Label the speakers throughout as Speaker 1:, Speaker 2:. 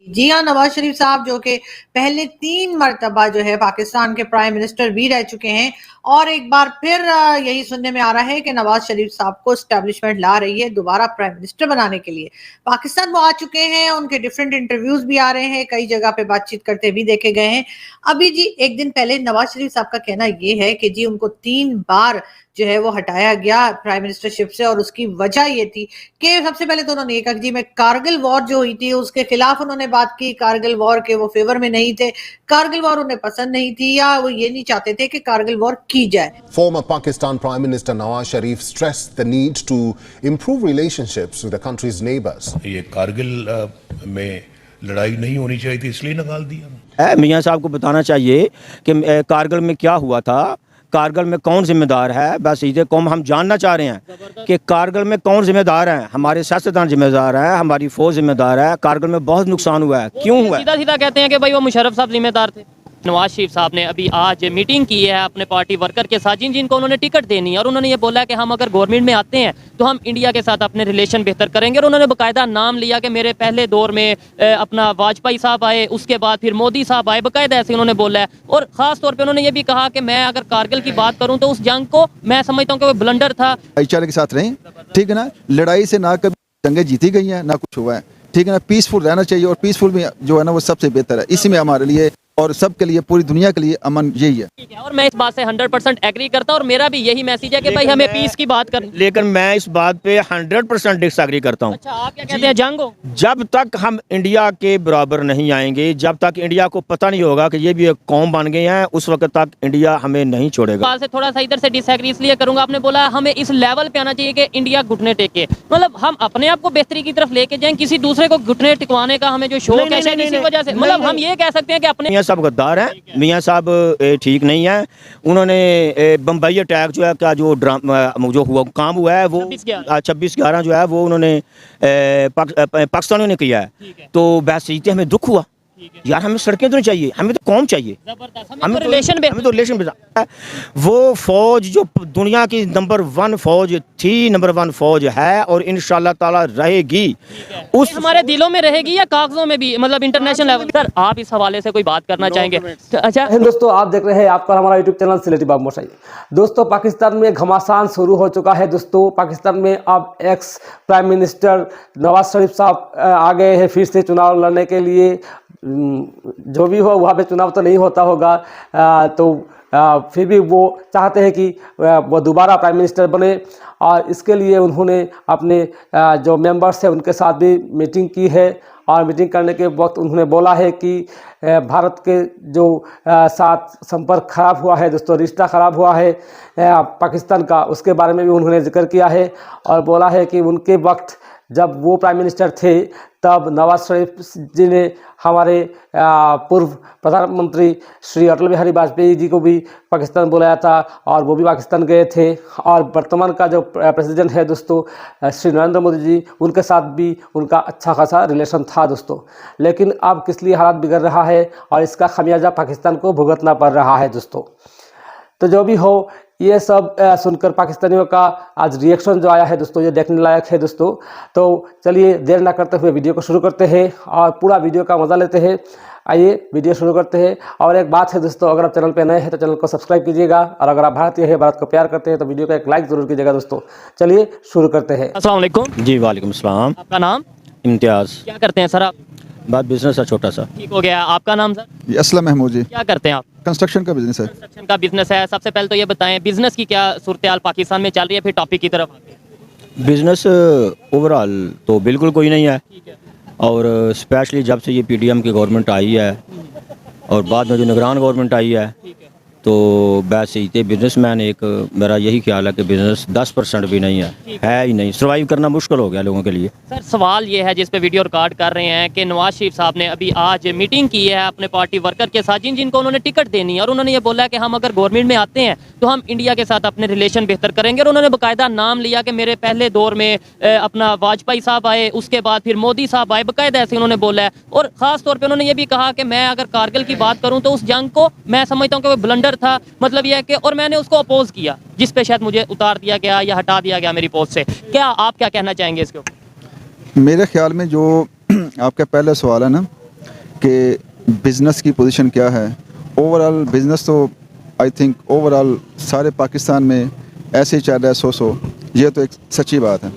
Speaker 1: जी हाँ, नवाज शरीफ साहब जो कि पहले 3 मरतबा जो है पाकिस्तान के प्राइम मिनिस्टर भी रह चुके हैं और एक बार फिर यही सुनने में आ रहा है कि नवाज शरीफ साहब को एस्टेब्लिशमेंट ला रही है दोबारा प्राइम मिनिस्टर बनाने के लिए। पाकिस्तान वो आ चुके हैं, उनके डिफरेंट इंटरव्यूज भी आ रहे हैं, कई जगह पे बातचीत करते भी देखे गए हैं। अभी जी एक दिन पहले नवाज शरीफ साहब का कहना ये है कि जी उनको 3 बार जो है वो हटाया गया प्राइम मिनिस्टरशिप से और उसकी वजह ये थी कि सबसे पहले तो उन्होंने ये कहा जी मैं कारगिल वॉर जो हुई थी उसके खिलाफ उन्होंने बात की, कारगिल वॉर के वो फेवर में नहीं थे, कारगिल वॉर उन्हें पसंद नहीं थी या वो ये नहीं चाहते थे कि कारगिल वॉर की जाए।
Speaker 2: Former Pakistan Prime Minister Nawaz Sharif stressed the need to improve relationships with the country's neighbors.
Speaker 3: ये कारगिल में लड़ाई नहीं होनी चाहिए थी इसलिए निकाल दिया।
Speaker 4: मियाँ साहब को बताना चाहिए कि कारगिल में क्या हुआ था, कारगिल में कौन जिम्मेदार है। बस इसे कौम हम जानना चाह रहे हैं कि कारगिल में कौन जिम्मेदार है। हमारे सियासतदान जिम्मेदार है, हमारी फौज जिम्मेदार है। कारगिल में बहुत नुकसान हुआ है, क्यों हुआ है?
Speaker 5: सीधा सीधा कहते हैं कि भाई वो मुशर्रफ साहब जिम्मेदार थे। नवाज शरीफ साहब ने अभी आज मीटिंग की है अपने पार्टी वर्कर के साथ जिनको उन्होंने टिकट देनी है और उन्होंने ये बोला कि हम अगर गवर्नमेंट में आते हैं तो हम इंडिया के साथ अपने रिलेशन बेहतर करेंगे और उन्होंने बाकायदा नाम लिया कि मेरे पहले दौर में अपना वाजपेयी साहब आए, उसके बाद फिर मोदी साहब आए, बाकायदा ऐसे उन्होंने बोला है। और ख़ास तौर पर उन्होंने ये भी कहा कि मैं अगर कारगिल की बात करूँ तो उस जंग को मैं समझता हूँ कि वो ब्लंडर था।
Speaker 6: भाईचारे के साथ रहें, ठीक है ना। लड़ाई से ना कभी जंगें जीती गई हैं ना कुछ हुआ है, ठीक है ना। पीसफुल रहना चाहिए और पीसफुल में जो है ना वो सबसे बेहतर है। इसी में हमारे लिए और सबके लिए, पूरी दुनिया के लिए अमन यही है।
Speaker 5: और मैं इस बात से 100% एग्री करता हूँ और मेरा भी यही मैसेज है कि भाई हमें पीस की बात कर।
Speaker 4: लेकिन मैं इस बात पे 100% डिसएग्री करता हूँ।
Speaker 5: अच्छा, आप क्या कहते हैं, जंग हो?
Speaker 4: जब तक हम इंडिया के बराबर नहीं आएंगे, जब तक इंडिया को पता नहीं होगा कि ये भी एक कौम बन गए हैं, उस वक्त तक इंडिया हमें नहीं छोड़ेगा।
Speaker 5: बात से थोड़ा सा इधर से डिसएग्री इसलिए करूंगा, आपने बोला हमें इस लेवल पे आना चाहिए कि इंडिया घुटने टेके, मतलब हम अपने आप को बेहतरी की तरफ लेके जाएं, किसी दूसरे को घुटने टिकवाने का हमें जो शौक है इसी वजह से, मतलब हम ये कह सकते हैं कि अपने
Speaker 4: मियाँ साहब गद्दार हैं। मियाँ साहब ठीक नहीं है। उन्होंने बम्बई अटैक जो है का जो जो हुआ काम हुआ है वो 26/11 जो है वो उन्होंने पाकिस्तानियों ने किया है। तो बहसीते हमें दुख हुआ यार, हमें सड़कें तो नहीं चाहिए, हमें तो कौम चाहिए, हमें तो रिलेशन वो फौज जो दुनिया की नंबर 1 फौज थी, नंबर 1 फौज है और इंशाल्लाह ताला रहेगी।
Speaker 5: उस हमारे दिलों में रहेगी या कागजों में भी, मतलब इंटरनेशनल लेवल। सर आप इस हवाले से कोई बात करना चाहेंगे? अच्छा
Speaker 7: दोस्तों, आप देख रहे हैं आपका हमारा यूट्यूब चैनल सिलेटी बाब मोशाई। दोस्तों, पाकिस्तान में घमासान शुरू हो चुका है। दोस्तों, पाकिस्तान में अब ex prime minister Nawaz Sharif साहब आ गए हैं फिर से चुनाव लड़ने के लिए। जो भी हो वहाँ पे चुनाव तो नहीं होता होगा, तो फिर भी वो चाहते हैं कि वो दोबारा प्राइम मिनिस्टर बने और इसके लिए उन्होंने अपने जो मेंबर्स हैं उनके साथ भी मीटिंग की है और मीटिंग करने के वक्त उन्होंने बोला है कि भारत के जो साथ संपर्क खराब हुआ है दोस्तों, रिश्ता खराब हुआ है पाकिस्तान का, उसके बारे में भी उन्होंने जिक्र किया है और बोला है कि उनके वक्त जब वो प्राइम मिनिस्टर थे तब नवाज शरीफ जी ने हमारे पूर्व प्रधानमंत्री श्री अटल बिहारी वाजपेयी जी को भी पाकिस्तान बुलाया था और वो भी पाकिस्तान गए थे। और वर्तमान का जो प्रेसिडेंट है दोस्तों श्री नरेंद्र मोदी जी, उनके साथ भी उनका अच्छा खासा रिलेशन था दोस्तों। लेकिन अब किस लिए हालात बिगड़ रहा है और इसका खमियाजा पाकिस्तान को भुगतना पड़ रहा है दोस्तों। तो जो भी हो, ये सब सुनकर पाकिस्तानियों का आज रिएक्शन जो आया है दोस्तों, ये देखने लायक है दोस्तों। तो चलिए देर ना करते हुए वीडियो को शुरू करते हैं और पूरा वीडियो का मज़ा लेते हैं। आइए वीडियो शुरू करते हैं। और एक बात है दोस्तों, अगर आप चैनल पे नए हैं तो चैनल को सब्सक्राइब कीजिएगा और अगर आप भारतीय हैं, भारत को प्यार करते हैं तो वीडियो को एक लाइक ज़रूर कीजिएगा दोस्तों। चलिए शुरू करते हैं।
Speaker 5: अस्सलाम वालेकुम।
Speaker 4: जी वालेकुम सलाम।
Speaker 5: आपका नाम?
Speaker 4: इम्तियाज़।
Speaker 5: क्या करते हैं सर आप?
Speaker 4: बात बिजनेस है छोटा सा।
Speaker 5: ठीक हो गया। आपका नाम सर?
Speaker 6: असलम महमूद जी।
Speaker 5: क्या करते हैं आप?
Speaker 6: कंस्ट्रक्शन का बिजनेस है।
Speaker 5: कंस्ट्रक्शन का बिजनेस है। सबसे पहले तो ये बताएं बिजनेस की क्या सूरत हाल पाकिस्तान में चल रही है, फिर टॉपिक की तरफ आते हैं।
Speaker 4: बिजनेस ओवरऑल तो बिल्कुल कोई नहीं है और स्पेशली जब से ये पीडीएम की गवर्नमेंट आई है और बाद में जो निगरान गवर्नमेंट आई है तो वैसे बिजनेसमैन एक मेरा यही ख्याल है कि बिजनेस 10% भी नहीं है ही नहीं। सर्वाइव करना मुश्किल हो गया लोगों के लिए।
Speaker 5: सर सवाल ये है जिस पे वीडियो रिकॉर्ड कर रहे हैं कि नवाज शरीफ साहब ने अभी आज मीटिंग की है अपने पार्टी वर्कर के साथ जिनको उन्होंने टिकट देनी है और उन्होंने ये बोला कि हम अगर गवर्नमेंट में आते हैं तो हम इंडिया के साथ अपने रिलेशन बेहतर करेंगे और उन्होंने बाकायदा नाम लिया कि मेरे पहले दौर में अपना वाजपेयी साहब आए, उसके बाद फिर मोदी साहब आए, बाकायदा ऐसे उन्होंने बोला है। और ख़ास तौर पर उन्होंने ये भी कहा कि मैं अगर कारगिल की बात करूँ तो उस जंग को मैं समझता हूँ कि वो ब्लंडर था, मतलब यह है कि और मैंने उसको अपोज किया जिस पे शायद मुझे उतार दिया गया या हटा दिया गया मेरी पोस्ट से। आप क्या कहना चाहेंगे इसके ऊपर?
Speaker 6: मेरे ख्याल में जो आपका पहला सवाल है ना कि बिज़नेस की पोजीशन क्या है। ओवरऑल बिज़नेस तो आई थिंक ओवरऑल सारे पाकिस्तान में ऐसे ही चल रहा है 100, ये तो एक सच्ची बात है।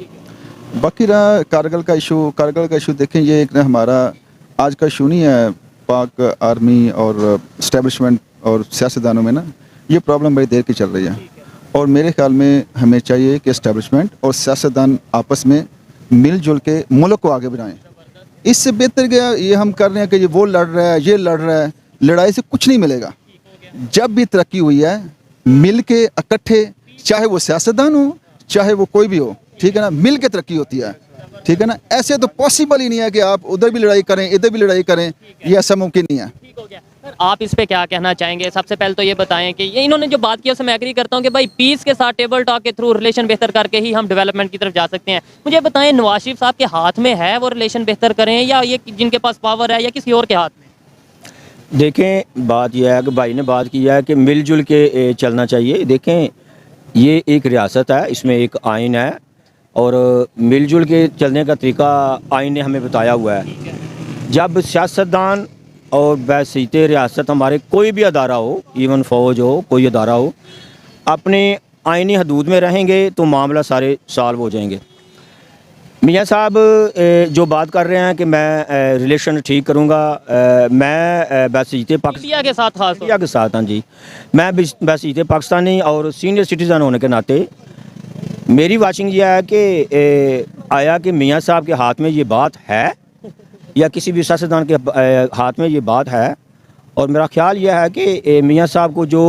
Speaker 6: बाकी रहा कारगिल का इशू देखें, ये एक हमारा आज का इशू नहीं है पाक आर्मी और इस्टेब्लिशमेंट और सियासतदानों में ना, ये प्रॉब्लम बड़ी देर की चल रही है। और मेरे ख्याल में हमें चाहिए कि इस्टेब्लिशमेंट और सियासतदान आपस में मिलजुल के मुल्क को आगे बढ़ाएं। इससे बेहतर क्या ये हम कर रहे हैं कि ये वो लड़ रहा है, ये लड़ रहा है, लड़ाई से कुछ नहीं मिलेगा। जब भी तरक्की हुई है मिल के इकट्ठे, चाहे वो सियासतदान हो चाहे वो कोई भी हो, ठीक है ना, मिल के तरक्की होती है, ठीक है ना। ऐसे तो पॉसिबल ही नहीं है कि आप उधर भी लड़ाई करें इधर भी लड़ाई करें, ये ऐसा मुमकिन नहीं है।
Speaker 5: सर आप इस पे क्या कहना चाहेंगे? सबसे पहले तो ये बताएं कि ये इन्होंने जो बात की उससे मैं एग्री करता हूँ कि भाई पीस के साथ टेबल टॉक के थ्रू रिलेशन बेहतर करके ही हम डेवलपमेंट की तरफ जा सकते हैं। मुझे बताएं नवाज शरीफ साहब के हाथ में है वो रिलेशन बेहतर करें, या ये जिनके पास पावर है या किसी और के हाथ में?
Speaker 4: देखें बात यह है कि भाई ने बात की है कि मिलजुल के चलना चाहिए। देखें ये एक रियासत है, इसमें एक आइन है और मिलजुल के चलने का तरीका आइन ने हमें बताया हुआ है। जब सियासतदान और बैसीत रियासत हमारे कोई भी अदारा हो, इवन फ़ौज हो, कोई अदारा हो, अपने आइनी हदूद में रहेंगे तो मामला सारे सॉल्व हो जाएंगे। मियाँ साहब जो बात कर रहे हैं कि मैं रिलेशन ठीक करूँगा, मैं बैसीत
Speaker 5: इंडिया के साथ खास
Speaker 4: इंडिया के साथ, हाँ जी, मैं बैसीत पाकिस्तानी और सीनियर सिटीज़न होने के नाते मेरी वाचिंग यह है कि आया कि मियाँ साहब के हाथ में ये बात है या किसी भी सियासतदान के हाथ में ये बात है। और मेरा ख्याल यह है कि मियाँ साहब को जो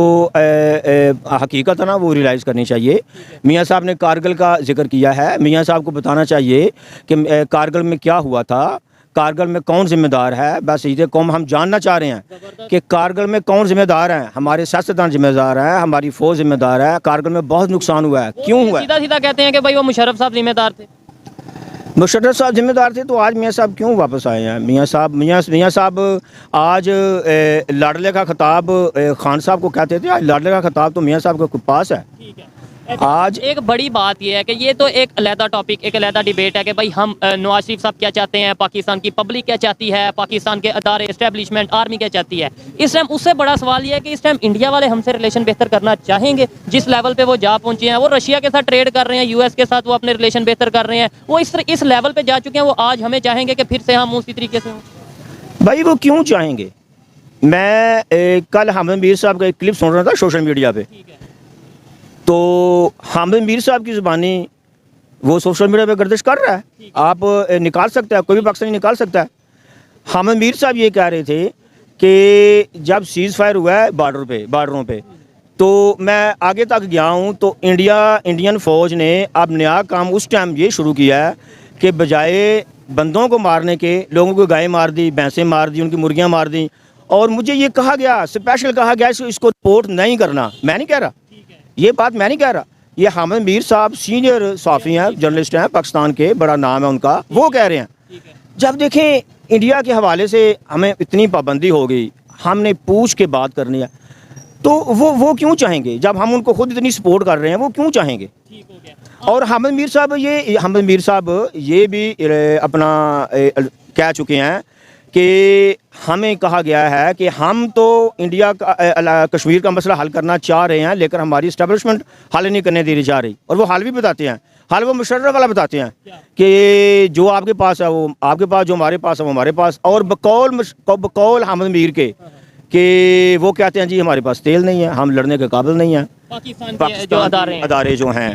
Speaker 4: हकीकत है ना वो रियलाइज़ करनी चाहिए। मियाँ साहब ने कारगिल का जिक्र किया है, मियाँ साहब को बताना चाहिए कि कारगिल में क्या हुआ था, कारगिल में कौन जिम्मेदार है। बस ये कौम हम जानना चाह रहे हैं कि कारगिल में कौन जिम्मेदार है। हमारे सियासतदान जिम्मेदार है, हमारी फ़ौज जिम्मेदार है। कारगिल में बहुत नुकसान हुआ है, क्यों हुआ है?
Speaker 5: सीधा सीधा कहते हैं कि भाई वो मुशर्रफ साहब जिम्मेदार थे।
Speaker 4: मुशर्रफ साहब जिम्मेदार थे तो आज मियाँ साहब क्यों वापस आए हैं? मियाँ साहब आज लाडले का खिताब खान साहब को कहते थे, आज लाडले का खिताब तो मियाँ साहब के पास है। आज
Speaker 5: एक बड़ी बात यह है कि ये तो एक अलहदा टॉपिक, एक अलहदा डिबेट है कि भाई हम नवाज शरीफ साहब क्या चाहते हैं, पाकिस्तान की पब्लिक क्या चाहती है, पाकिस्तान के अदारे एस्टेब्लिशमेंट आर्मी क्या चाहती है। इस टाइम उससे बड़ा सवाल ये है कि इस टाइम इंडिया वाले हमसे रिलेशन बेहतर करना चाहेंगे। जिस लेवल पे वो जा पहुंचे हैं, वो रशिया के साथ ट्रेड कर रहे हैं, यूएस के साथ वो अपने रिलेशन बेहतर कर रहे हैं, वो इस लेवल पे जा चुके हैं। वो आज हमें चाहेंगे कि फिर से हम उसी तरीके से हों।
Speaker 4: भाई वो क्यों चाहेंगे? मैं कल हामिद मीर साहब का एक क्लिप सुन रहा था सोशल मीडिया पे, तो हामिद मीर साहब की ज़ुबानी वो सोशल मीडिया पे गर्दिश कर रहा है। आप निकाल सकते हैं, कोई भी पाकिस्तानी निकाल सकता है। हामिद मीर साहब ये कह रहे थे कि जब सीज़ फायर हुआ है बार्डरों पे, तो मैं आगे तक गया हूँ तो इंडियन फ़ौज ने अब नया काम उस टाइम ये शुरू किया है कि बजाय बंदों को मारने के लोगों को गाय मार दी, भैंसें मार दी, उनकी मुर्गियाँ मार दी। और मुझे ये कहा गया, स्पेशल कहा गया इसको रिपोर्ट नहीं करना। मैं नहीं कह रहा, ये बात मैं नहीं कह रहा, ये हामिद मीर साहब सीनियर सहाफ़ी हैं, जर्नलिस्ट हैं पाकिस्तान के, बड़ा नाम है उनका, वो कह रहे हैं। जब देखें इंडिया के हवाले से हमें इतनी पाबंदी हो गई, हमने पूछ के बात करनी है, तो वो क्यों चाहेंगे? जब हम उनको खुद इतनी सपोर्ट कर रहे हैं, वो क्यों चाहेंगे? और हामिद मीर साहब ये भी अपना कह चुके हैं कि हमें कहा गया है कि हम तो इंडिया का कश्मीर का मसला हल करना चाह रहे हैं, लेकिन हमारी इस्टेब्लिशमेंट हल नहीं करने दे रही जा रही। और वो हल भी बताते हैं, हल वो मुशर्रफ वाला बताते हैं कि जो आपके पास है वो आपके पास, जो हमारे पास है वो हमारे पास। और बकौल हामिद मीर के कि वो कहते हैं जी हमारे पास तेल नहीं है, हम लड़ने के काबिल नहीं हैं।
Speaker 5: पाकिस्तान के जो अदारे
Speaker 4: जो हैं।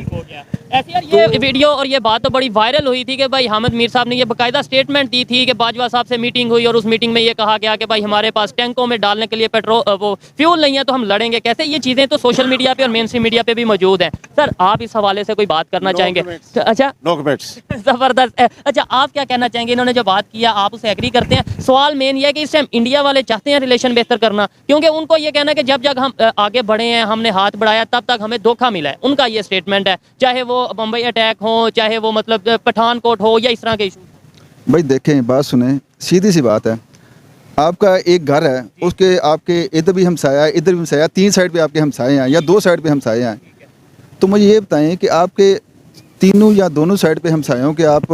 Speaker 5: ऐसे यार ये वीडियो और ये बात तो बड़ी वायरल हुई थी कि भाई हामिद मीर साहब ने ये बाकायदा स्टेटमेंट दी थी कि बाजवा साहब से मीटिंग हुई और उस मीटिंग में ये कहा गया कि भाई हमारे पास टैंकों में डालने के लिए वो फ्यूल नहीं है तो हम लड़ेंगे कैसे। ये चीज़ें तो सोशल मीडिया पे और मेन स्ट्रीम मीडिया पे भी मौजूद हैं। सर आप इस हवाले से कोई बात करना चाहेंगे? अच्छा,
Speaker 8: नो कमेंट्स।
Speaker 5: ज़बरदस्त। अच्छा आप क्या कहना चाहेंगे? इन्होंने जो बात किया आप उसे एग्री करते हैं? सवाल मेन ये है कि इस टाइम इंडिया वाले चाहते हैं रिलेशन बेहतर करना, क्योंकि उनको ये कहना है कि जब हम आगे बढ़े हैं, हमने हाथ बढ़ाया, तब तक हमें धोखा मिला है। उनका ये स्टेटमेंट है, चाहे वो बम्बई अटैक हो, चाहे वो मतलब पठानकोट हो या इस तरह के इशू।
Speaker 6: भाई देखें, बात सुने, सीधी सी बात है। आपका एक घर है, उसके आपके इधर भी हमसाया, इधर भी हमसाया, 3 साइड पे आपके हमसाए हैं या 2 साइड पे हमसाए हैं। तो मुझे ये बताएं कि आपके तीनों या दोनों साइड पे हमसायों के आप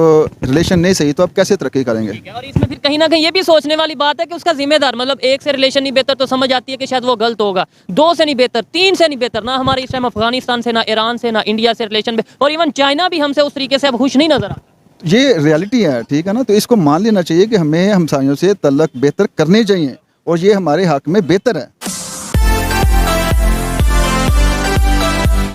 Speaker 6: रिलेशन नहीं सही तो आप कैसे तरक्की करेंगे?
Speaker 5: ठीक है, और इसमें फिर कहीं ना कहीं ये भी सोचने वाली बात है कि उसका जिम्मेदार, मतलब एक से रिलेशन नहीं बेहतर तो समझ आती है कि शायद वो गलत होगा, दो से नहीं बेहतर, तीन से नहीं बेहतर, ना हमारे इस टाइम अफगानिस्तान से, ना ईरान से, ना इंडिया से रिलेशन, और इवन चाइना भी हमसे उस तरीके से अब खुश नहीं नजर आता।
Speaker 6: ये रियलिटी है, ठीक है ना। तो इसको मान लेना चाहिए कि हमें हमसायों से तल्लक बेहतर करने चाहिए और ये हमारे हक में बेहतर है।